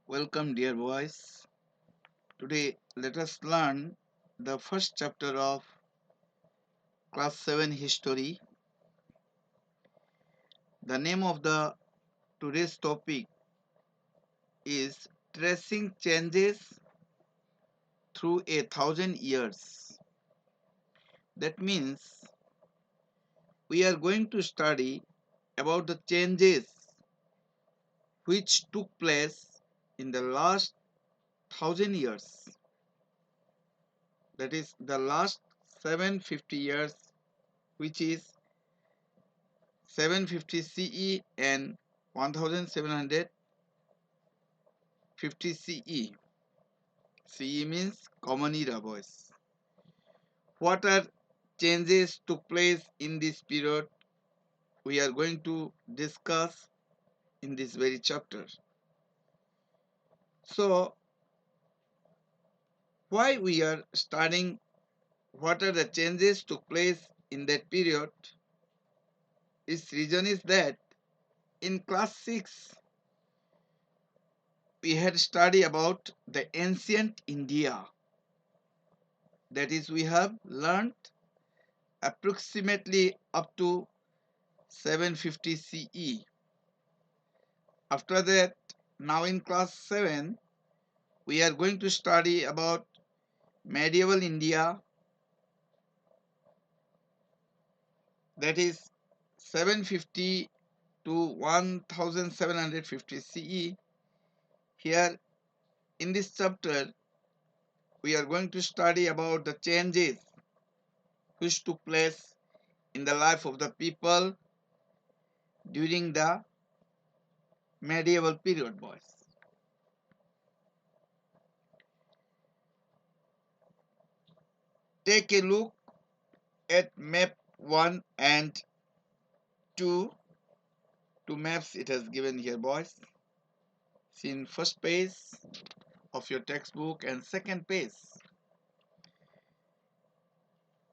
Welcome, dear boys. Today, let us learn the first chapter of Class 7 History. The name of the today's topic is Tracing Changes Through 1,000 Years. That means we are going to study about the changes which took place in the last 1,000 years. That is the last 750 years, which is 750 CE and 1750 CE. CE means Common Era, boys. What are changes took place in this period? We are going to discuss in this very chapter. So, why we are studying what are the changes took place in that period? Its reason is that in class 6 we had studied about the ancient India. That is, we have learned approximately up to 750 CE. After that, now in class 7, we are going to study about medieval India, that is 750 to 1750 CE. Here in this chapter, we are going to study about the changes which took place in the life of the people during the medieval period, boys. Take a look at map 1 and 2. Two maps it has given here, boys. See in first page of your textbook and second page.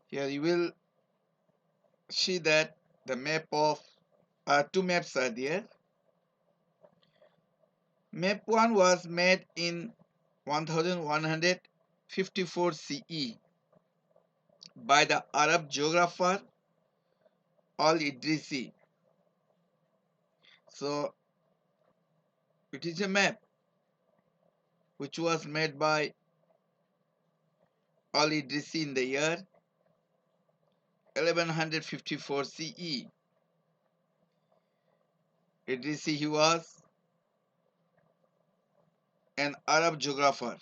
Here you will see that the map of two maps are there. Map 1 was made in 1154 CE by the Arab geographer Al-Idrisi. So it is a map which was made by Al-Idrisi in the year 1154 CE. Idrisi, he was an Arab geographer.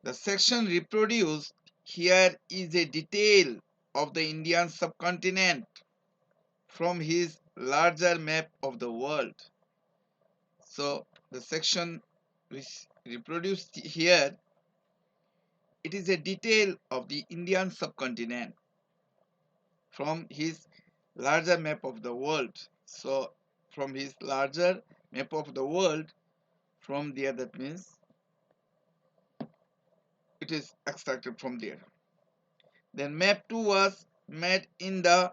The section reproduced here is a detail of the Indian subcontinent from his larger map of the world. So the section which reproduced here, it is a detail of the Indian subcontinent from his larger map of the world. So from his larger map of the world, from there, that means it is extracted from there. Then map 2 was made in the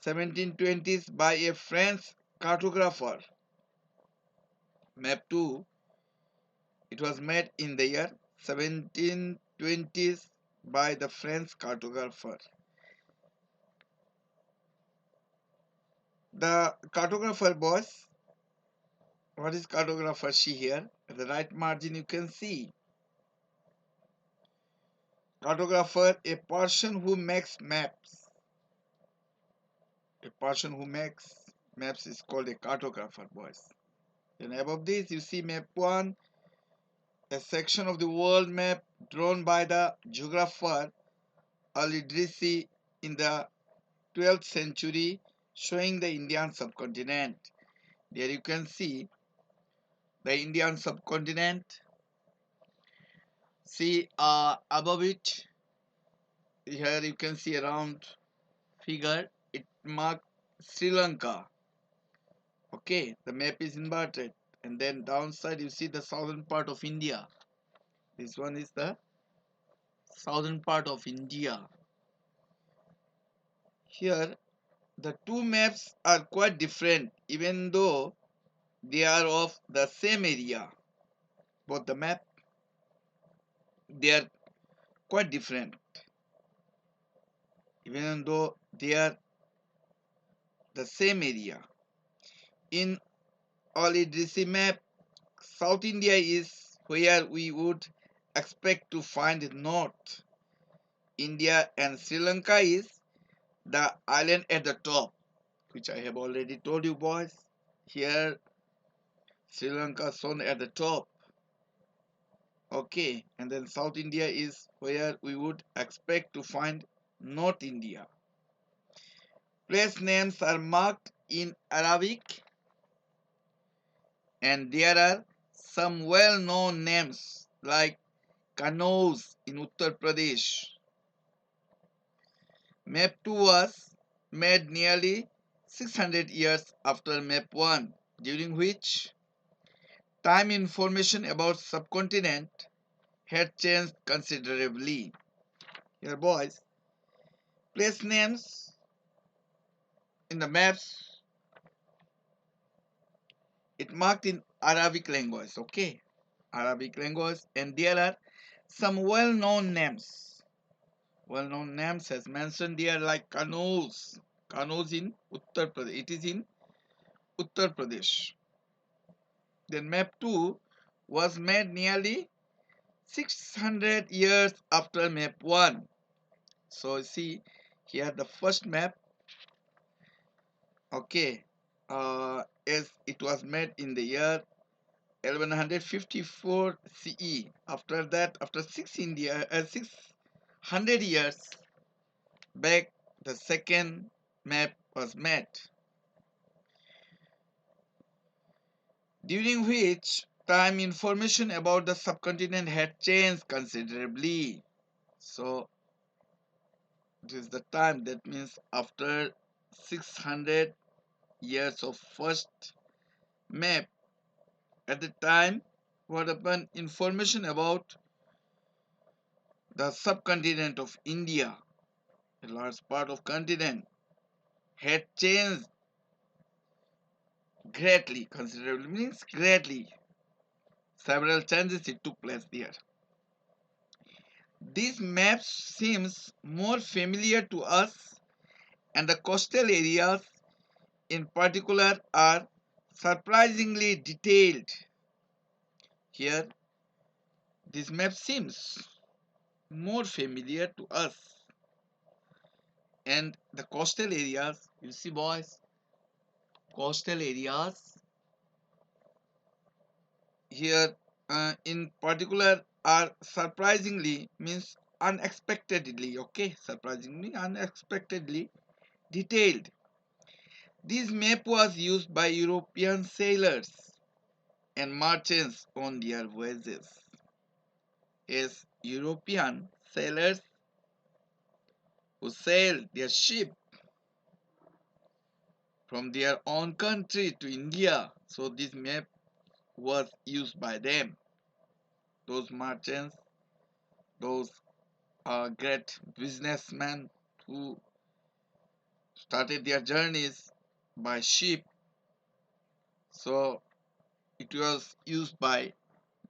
1720s by a French cartographer. Map 2, it was made in the year 1720s by the French cartographer. The cartographer, boys, what is cartographer? See here, at the right margin you can see. Cartographer, a person who makes maps. A person who makes maps is called a cartographer, boys. Then above this you see map 1, a section of the world map drawn by the geographer Al-Idrisi in the 12th century, showing the Indian subcontinent. There you can see the Indian subcontinent. See above it, here you can see a round figure. It marks Sri Lanka. Okay, the map is inverted, and then downside you see the southern part of India. This one is the southern part of India. Here the two maps are quite different, even though they are of the same area, but the map, they are quite different, even though they are the same area. In Olidrisi map, South India is where we would expect to find North India, and Sri Lanka is the island at the top, which I have already told you boys. Here Sri Lanka shown at the top. Okay, and then South India is where we would expect to find North India. Place names are marked in Arabic, and there are some well-known names like Kanauj in Uttar Pradesh. Map 2 was made nearly 600 years after Map 1, during which time information about subcontinent had changed considerably. Here boys, place names in the maps, it marked in Arabic language, okay? Arabic language, and there are some well-known names. Well-known names as mentioned there like Kanauj. Kanauj in Uttar Pradesh. It is in Uttar Pradesh. Then map 2 was made nearly 600 years after map 1. So see here the first map, okay, as it was made in the year 1154 CE. After that, after 600 years back, the second map was made, during which time information about the subcontinent had changed considerably. So this is the time, that means after 600 years of first map, at the time what happened, information about the subcontinent of India, a large part of continent, had changed greatly, considerably means greatly. Several changes it took place there. This map seems more familiar to us, and the coastal areas in particular are surprisingly detailed. Here, this map seems more familiar to us, and the coastal areas, you see boys, coastal areas here in particular are surprisingly means unexpectedly, okay, surprisingly unexpectedly detailed. This map was used by European sailors and merchants on their voyages. As European sailors who sailed their ship from their own country to India, so this map was used by them. Those merchants, those great businessmen who started their journeys by ship, so it was used by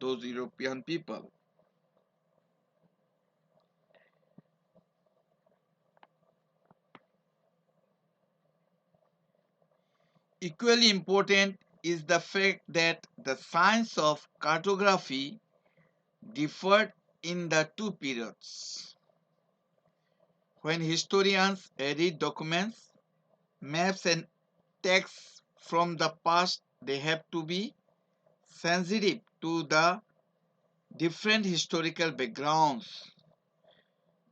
those European people. Equally important is the fact that the science of cartography differed in the two periods. When historians read documents, maps and texts from the past, they have to be sensitive to the different historical backgrounds,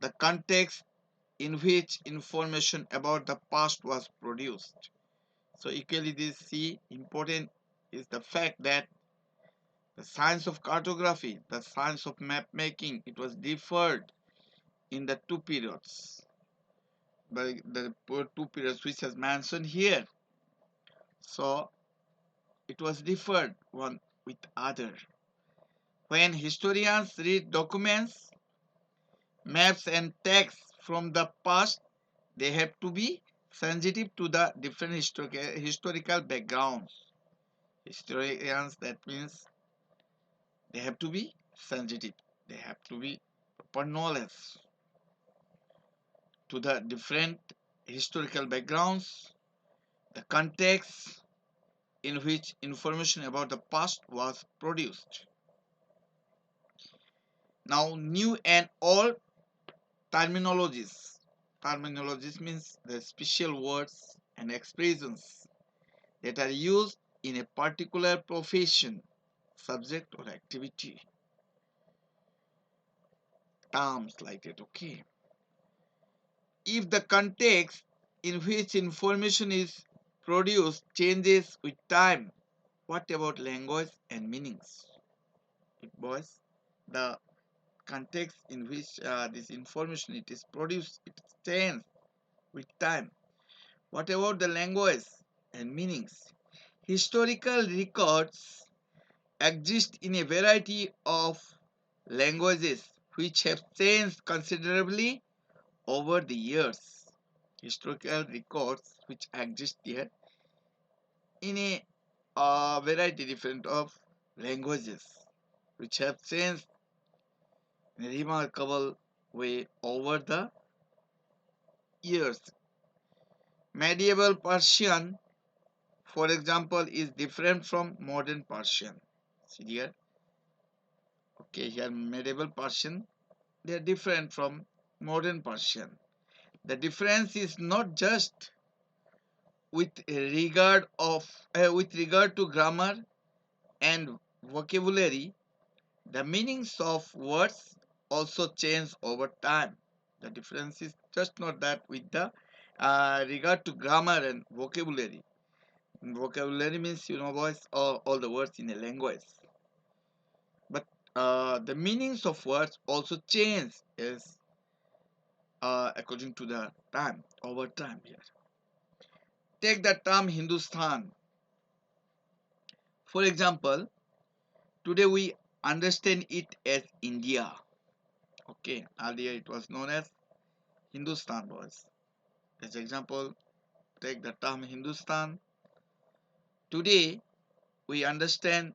the context in which information about the past was produced. So equally this see important is the fact that the science of cartography, the science of map making, it was differed in the two periods, by the two periods which is mentioned here. So it was differed one with other. When historians read documents, maps and texts from the past, they have to be sensitive to the different historical backgrounds. Historians, that means they have to be sensitive. They have to be proper knowledge to the different historical backgrounds, the context in which information about the past was produced. Now, new and old terminologies. Terminologies means the special words and expressions that are used in a particular profession, subject, or activity. Terms like that, okay? If the context in which information is produced changes with time, what about language and meanings? It boys, the context in which this information it is produced, it changes with time. What about the language and meanings? Historical records exist in a variety of languages which have changed considerably over the years. Historical records which exist here in a variety different of languages which have changed in a remarkable way over the years. Medieval Persian, for example, is different from modern Persian. See here, okay, here medieval Persian, they are different from modern Persian. The difference is not just with regard to grammar and vocabulary. The meanings of words also change over time. The difference is just not that with the regard to grammar and vocabulary. Vocabulary means boys all the words in a language, but the meanings of words also change as according to the time over time here. Take the term Hindustan. For example, today we understand it as India. Okay, earlier it was known as Hindustan boys. As example, take the term Hindustan. Today we understand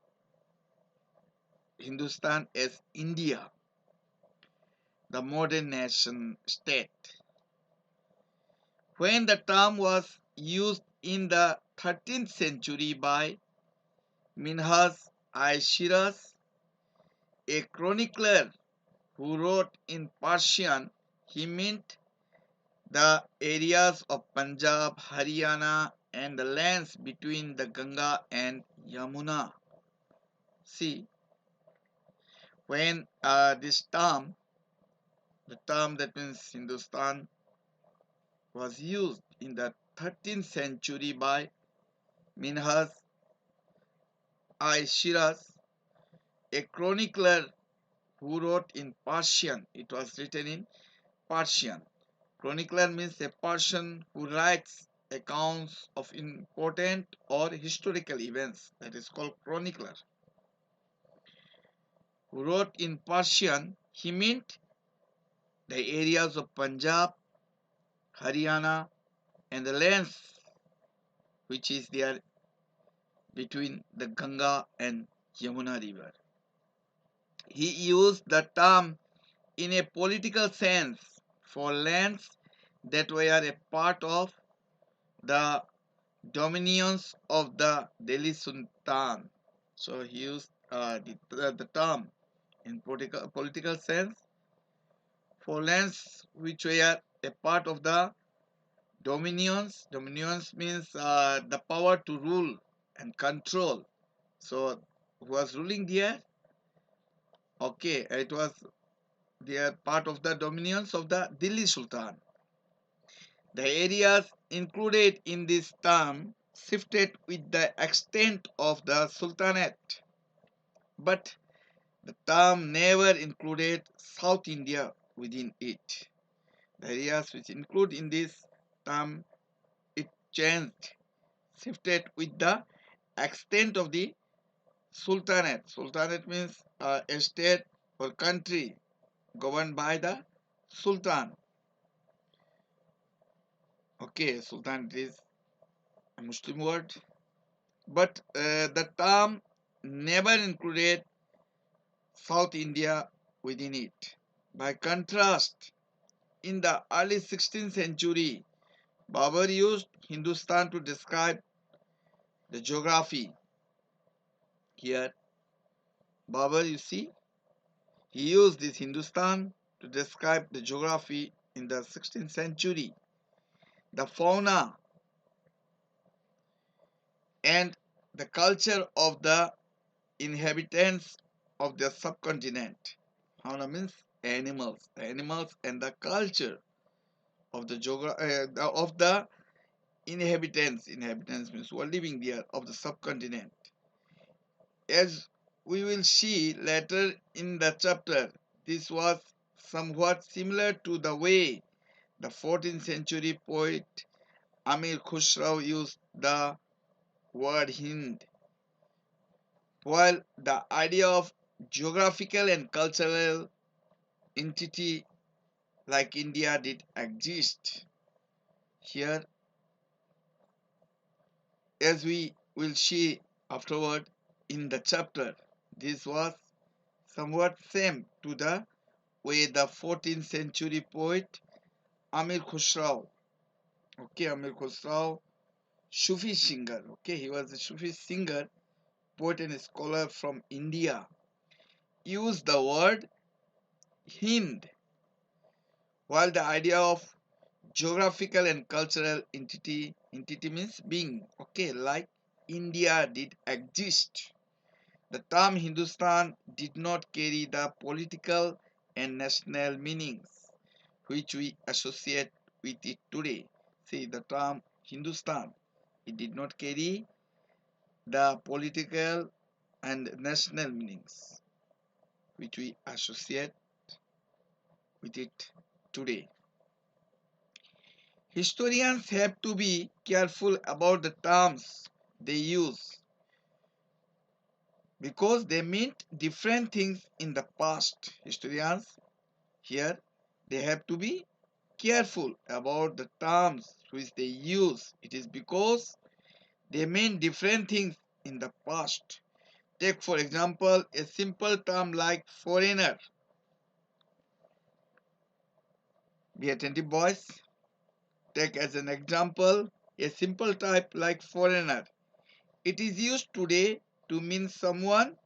Hindustan as India, the modern nation state. When the term was used in the 13th century by Minhas I Shiraz, a chronicler who wrote in Persian, he meant the areas of Punjab, Haryana, and the lands between the Ganga and Yamuna. See, when this term, the term that means Hindustan, was used in the 13th century by Minhas I Shiraz, a chronicler who wrote in Persian. It was written in Persian. Chronicler means a person who writes accounts of important or historical events. That is called chronicler. Who wrote in Persian, he meant the areas of Punjab, Haryana, and the lands which is there between the Ganga and Yamuna river. He used the term in a political sense for lands that were a part of the dominions of the Delhi Sultan. So he used the term in political sense for lands which were a part of the dominions. Dominions means the power to rule and control. So who was ruling there? Okay, it was they are part of the dominions of the Delhi Sultan. The areas included in this term shifted with the extent of the Sultanate, but the term never included South India within it. The areas which include in this term, it changed, shifted with the extent of the Sultanate. Sultanate means a state or country governed by the Sultan. Okay, Sultan is a Muslim word. but the term never included South India within it. By contrast, in the early 16th century, Babur used Hindustan to describe the geography. Here, Babur, you see, he used this Hindustan to describe the geography in the 16th century, the fauna and the culture of the inhabitants of the subcontinent. Fauna means animals, the animals and the culture of the of the inhabitants. Inhabitants means who are living there of the subcontinent. As we will see later in the chapter, this was somewhat similar to the way the 14th century poet Amir Khusrau used the word Hind. While the idea of geographical and cultural entity like India did exist, here, as we will see afterward in the chapter, this was somewhat same to the way the 14th century poet Amir Khusrau, okay, Amir Khusrau, Sufi singer, okay, he was a Sufi singer, poet and scholar from India, used the word Hind, while the idea of geographical and cultural entity means being, okay, like India did exist. The term Hindustan did not carry the political and national meanings which we associate with it today. See, the term Hindustan, it did not carry the political and national meanings which we associate with it today. Historians have to be careful about the terms they use because they meant different things in the past. Historians here, they have to be careful about the terms which they use. It is because they mean different things in the past. Take for example a simple term like foreigner. Be attentive boys. Take as an example a simple type like foreigner. It is used today to mean someone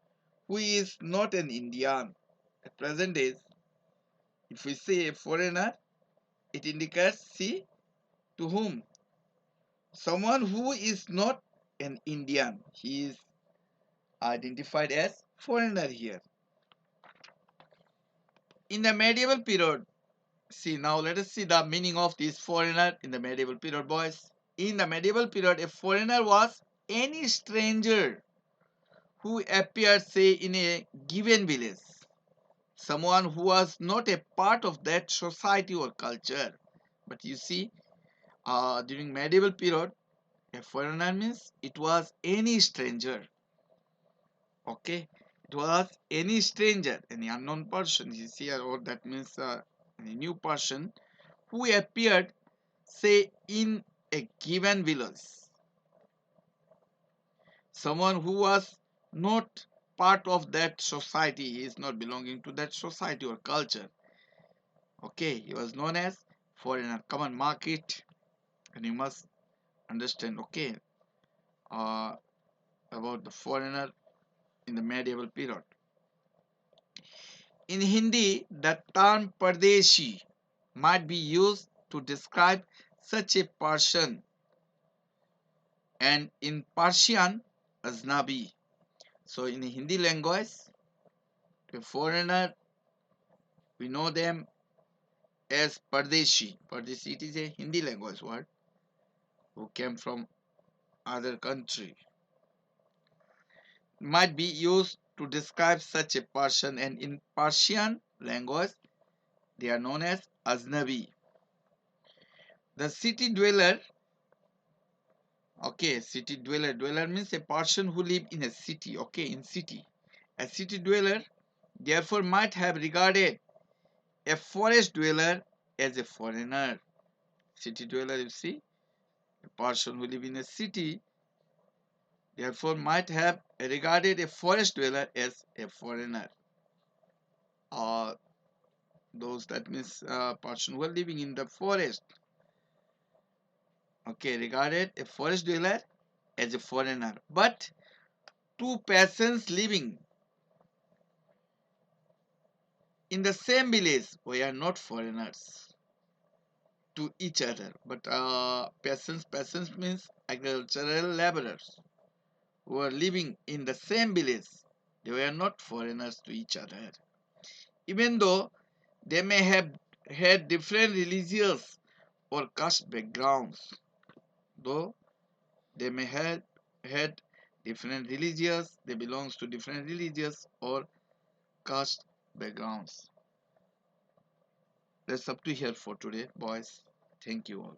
who is not an Indian. At present days, if we say a foreigner, it indicates, see, to whom? Someone who is not an Indian. He is identified as foreigner here. In the medieval period, see, now let us see the meaning of this foreigner in the medieval period, boys. In the medieval period, a foreigner was any stranger who appeared, say, in a given village. Someone who was not a part of that society or culture. But you see, during medieval period, a foreigner means it was any stranger. Okay, it was any stranger, any unknown person. You see, or that means any new person who appeared, say, in a given village. Someone who was not part of that society, he is not belonging to that society or culture. Okay, he was known as foreigner. Come on, mark it, and you must understand. Okay, uh, about the foreigner in the medieval period. In Hindi, the term Pardeshi might be used to describe such a person, and in Persian, Aznabi. So, in Hindi language, a foreigner, we know them as Pardeshi. Pardeshi, it is a Hindi language word who came from other country. Might be used to describe such a person, and in Persian language, they are known as Aznabi. The city dweller, okay, city dweller. Dweller means a person who live in a city, okay, in city. A city dweller therefore might have regarded a forest dweller as a foreigner. City dweller, you see, a person who live in a city therefore might have regarded a forest dweller as a foreigner, or those, that means person who are living in the forest, okay, regarded a forest dweller as a foreigner. But two persons living in the same village were not foreigners to each other, but persons means agricultural laborers who were living in the same village. They were not foreigners to each other, even though they may have had different religious or caste backgrounds. Though they may have had different religious, they belongs to different religious or caste backgrounds. That's up to here for today, boys. Thank you all.